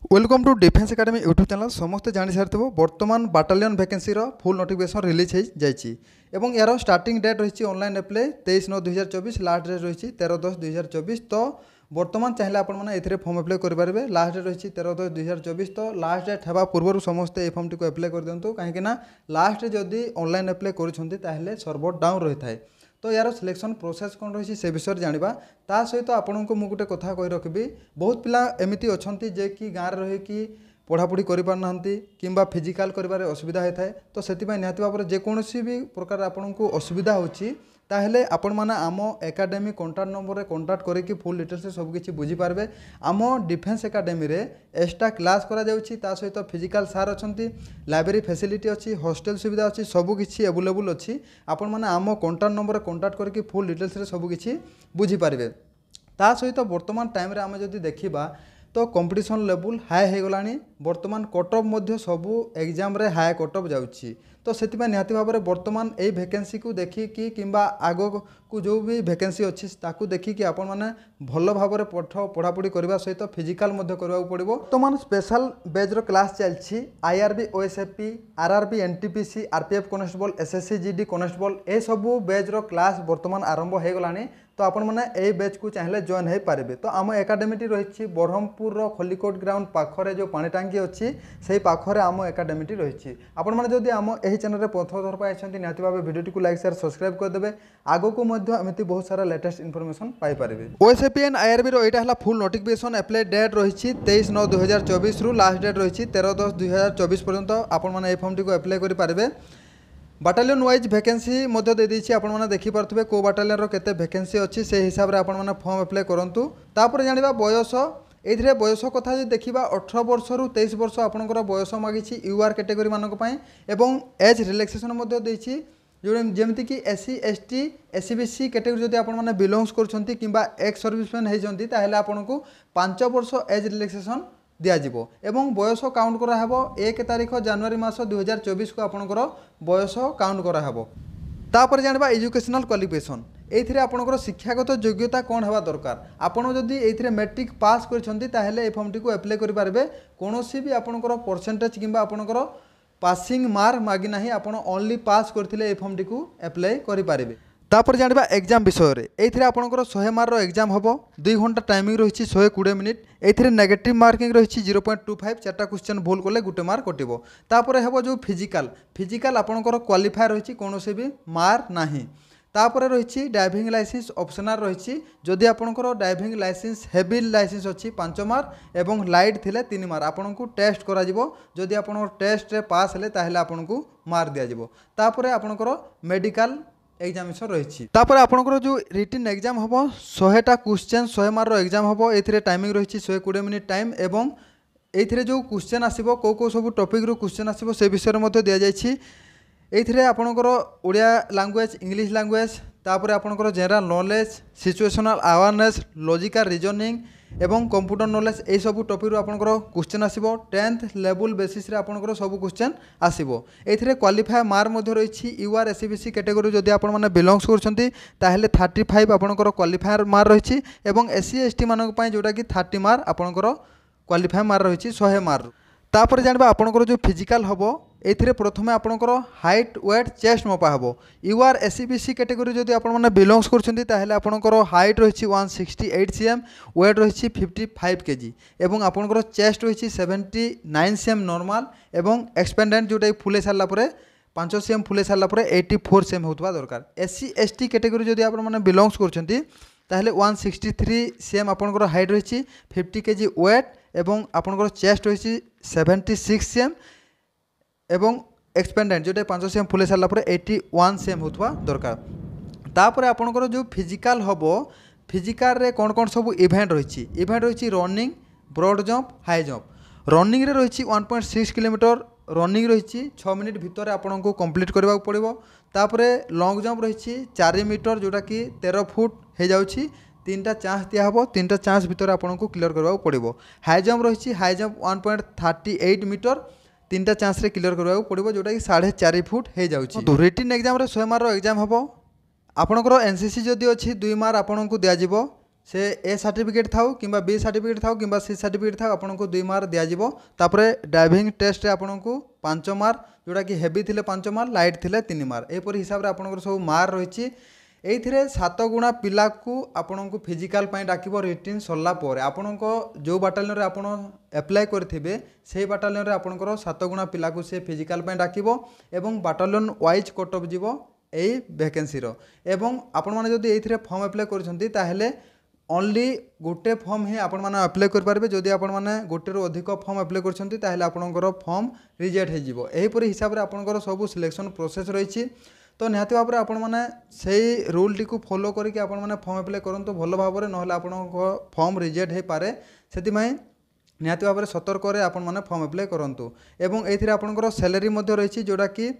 Welcome to defence academy YouTube channel. समस्ते जानी सारी बर्तमान battalion vacancy full notification release हो यार स्टार्टिंग डेट रही ऑनलाइन अप्लाई 23/9/2024, लास्ट डेट रही 13/10/2024। तो बर्तमान चाहिए आपने फॉर्म अप्लाई करेंगे। लास्ट डेट रही 13/10/2024। तो लास्ट डेट होगा पूर्व समस्ते ये फॉर्म टी अप्लाई कर दिंतु कहीं लास्ट जदि ऑनलाइन अप्लाई कर सर्वर डाउन रही है। तो यार सिलेक्शन प्रोसेस कौन रही से विषय जाना ता सहित आपन को मुझे गोटे कथा कही रखी। बहुत पिला एमती अच्छा जे कि गाँव रही पढ़ापढ़ी करना कि फिजिकाल कर असुविधा होता है। तो से निहती भाव में जेकोसी भी प्रकार आपन को असुविधा होची ताहले आपण माने आम एकाडेमी कॉन्टाक्ट नंबर रे कॉन्टाक्ट करके फुल डिटेल्स से सब किछि बुझी पारबे। आम डिफेन्स एकाडेमी रे एक्स्ट्रा क्लास करा जाउछि, ता सहित फिजिकल सार अछंती, लाइब्रेरी फैसिलिटी अछि, हॉस्टल सुविधा अछि, सब किछि अवेलेबल अछि। आपण माने आम कॉन्टाक्ट नंबर रे कॉन्टाक्ट करके फुल डिटेल्स रे सब किछि बुझी पारबे। ता सहित वर्तमान टाइम रे आम जदि देखिबा तो कंपटीशन लेवल हाई हो गलानी। वर्तमान कटअफ मध्य सबू एग्जाम रे हाई कटअफ जाउछि। तो से निहती भाव में वर्तमान यही भैकेंसी को देखिकी किंबा आग को जो भी भैकेंसी अच्छी ताकू देखिकी आपण माने भल भाव में पढ़ापढ़ी करने सहित फिजिकाल करने पड़ो। वर्तमान स्पेशल बेजर क्लास चलती IRB OSFP RRB NTPC RPF constable SSC GD constable ए सबू बेजर क्लास वर्तमान आरंभ हो गलानी। तो आपण मैंने यही बैच को चाहिए जॉइन हो पारे। तो आम एकाडेमी रही ब्रह्मपुर खलिकोट ग्राउंड पाखरे जो पानी टांकी अच्छी से पाखरे आम एकाडेमी रही। आपण मैंने जदि आम यही चैनल प्रथम थर पर निहती भाव वीडियो को लाइक शेयर सब्सक्राइब करदे। आगो को एमती बहुत सारा लेटेस्ट इनफॉरमेशन पाइपर। ओएसएफपी एंड आईआरबी यहाँ फुल नोटिफिकेशन अप्लाई डेट रही 23/9/2024 रु लास्ट डेट रही 13/10/2024 पर्यंत आपण मैंने फॉर्म टी अप्लाई करेंगे। बाटालियन वाइज भैकेंसी दे दीची आपण मैंने देखिपे कौ बाटालियन केते भैकेंसी अच्छी से हिसाब से आपण मैंने फॉर्म अप्लाई करूँ। तापर जाना बयस ये बयस कथा जो देखा 18 वर्ष रु 23 वर्ष आपंकर बयस मागिछि यूआर कैटेगरी मानक एवं एज रिलैक्सेशन जो जमीती कि एससी एसटी एससीबीसी कैटेगरी जदि आपण मैंने बिलोंग्स करछंती किंबा एक्स सर्विसमैन होइछंती ताहेले आपनको 5 वर्ष एज रिलैक्सेशन दिज्व एवं बयस काउंट कराहब 1 तारीख जनवरी मास 2024 को आपंकर बयस काउंट कराहब। तापर जाना एजुकेशनल क्वालिफिकेशन ये आपंकर शिक्षागत योग्यता कौन हवा दरकार। आपड़ जदि ये मैट्रिक पास करते फॉर्म टी अप्लाई करेंगे। कौन भी आपंकर परसेंटेज किंबा आपंकर पासिंग मार्क मागिना आपड़ ओनली पास करते फॉर्म टी अप्लाई करेंगे। तापर जाना एग्जाम विषय में ये आपंकर 100 मार्क एग्जाम हम 2 घंटा टाइमिंग रही 120 मिनिट। ये नेगेटिव मार्किंग रही 0.25 4टा क्वेश्चन भूल कले 1 मार्क कटिबो। तापर हम जो फिजिकाल आपंकर क्वालिफाई रही कौन भी मार्क नाही। तापर रही ड्राइविंग लाइसेंस ऑप्शनल रही जदि आपंकर ड्राइविंग लाइसेंस हेवी लाइसेंस अच्छी 5 मार्क एवं लाइट थिले 3 मार्क आपन को टेस्ट करा जिवो। जदि आपन टेस्ट रे पास हेले ताहेले आपन को मार्क दिया जिवो। तापर आपनकर मेडिकल एग्जामिनेशन रही। तापर आपनकर जो रिटन एग्जाम हम 100टा क्वेश्चन 100 मार्क एग्जाम हम ये टाइमिंग रही 120 मिनिट टाइम एवं ये जो क्वेश्चन आसो कौ सब टॉपिक रू क्वेश्चन आसो से विषय में दि जाइए। ये आपनकर ओडिया लैंग्वेज इंग्लिश लैंग्वेज तापर आपनकर general knowledge situational awareness logical reasoning एवं कंप्यूटर नॉलेज ये सब टॉपिक आपनकर क्वेश्चन आसो 10th लेवल बेसिस रे आपनकर सब क्वेश्चन आसो। ये क्वालिफाई मार्क रही यूआर एससीबीसी कैटेगरी जदि आपण माने बिलोंग्स करछंती ताहेले 35 आपनकर क्वालिफायर मार्क रही एवं एससी एसटी मानक पय जोटा कि 30 मार्क आपनकर क्वालिफाई मार्क रही 100 मार्क। तापर जाना आपनकर जो फिजिकल हम ये प्रथम आपनकर हाइट वेट चेस्ट मपा हम। यूआर एससीबीसी कैटेगरी जदि आपण माने बिलोंग्स करछंती ताहेले आपनकर हाइट रही 168 cm वेट रही 55 kg एवं आपनकर चेस्ट रही 79 cm नॉर्मल एवं एक्सपेंडेंट जोटा फुले सारा 5 cm फुले सारा 84 cm होता दरकार। एससी एसटी कैटेगरी जदि आपण माने बिलोंग्स करछंती ताहेले 163 cm आपनकर हाइट रही 50 kg वेट एवं आपनकर चेस्ट रही 76 cm एवं एक्सपेंडेंट जोटा 5 cm फुले सारा 81 cm होता दरकार। तापर आपनकर जो फिजिकल हम फिजिकल रे कौन कौन सब इवेंट रही running broad jump high jump. Running रे रही 1.6 किलोमीटर रनिंग रही 6 मिनिट भितर आपन को कंप्लीट करबा पड़ो। तापर लॉन्ग जंप रही 4 मीटर जोटा कि 13 फुट हो जाउछि 3टा चांस दिहब 3टा चांस भितर आपन को क्लियर करबा पड़ो। हाई जंप रही हाई जंप 1.38 मीटर 3टा चांस रे क्लियर करबा पड़ो जोटा कि 4.5 फुट हो जाउछि। तो रिटन एग्जाम रे 100 मार्क एग्जाम हम आपनकर एनसीसी जदि अच्छी 2 मार्क आपन को दिया जिवो से ए सर्टिफिकेट थाउ कि बी सर्टिफिकेट थाउ कि सी सर्टिफिकेट थाउ आपको 2 मार्क दिज्व। तापर ड्राइविंग टेस्ट आपको 5 मार्क, जोटा कि हेवी थिले 5 मार्क, लाइट थिले 3 मार्क, एपरी हिसाब से आपंकर सब मार्क रही। ये 7 गुणा पिला को आपको फिजिकाल डाक रिटिन सरला आपण जो बाटालियन रे आपण एप्लाय करेंगे से बाटालियन रे आपणकर 7 गुणा पिला को से फिजिकाल डाक एवं बाटालियन वाइज कट अफ जीव यही वैकेंसी एवं आपण मैंने जब ये फॉर्म एप्लाय कर ओनली गोटे फॉर्म ही आपण मैंने एप्लाय करेंगे। जदि आपण मैंने गोटे रू अधिक फॉर्म एप्लाय कर फॉर्म रिजेक्ट होपरी हिसाब से आपंकर सब सिलेक्शन प्रोसेस रही। तो निहाती भाव में आपण मैंने से रूल टी फॉलो करके आपण मैंने फॉर्म एप्लाय करूँ भल भाव में, ना आपण फॉर्म रिजेक्ट हो पारे। से निहाती भाव में सतर्क आपण मैंने फॉर्म एप्लाय करूँ। एवं ये आपंकर सैलरी रही जोटा कि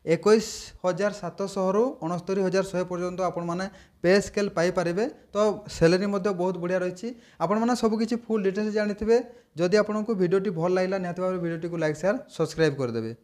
21,700 रु 69,100 पर्यंत आपण मैंने पे स्केल पाइपर। तो सैलरी बहुत बढ़िया रही। आपण मैंने सबकि फुल डिटेल्स जानी थे। जदि आपको वीडियोटी भल लगा निहाती भाव वीडियोटी को लाइक शेयर सब्सक्राइब करदेवे।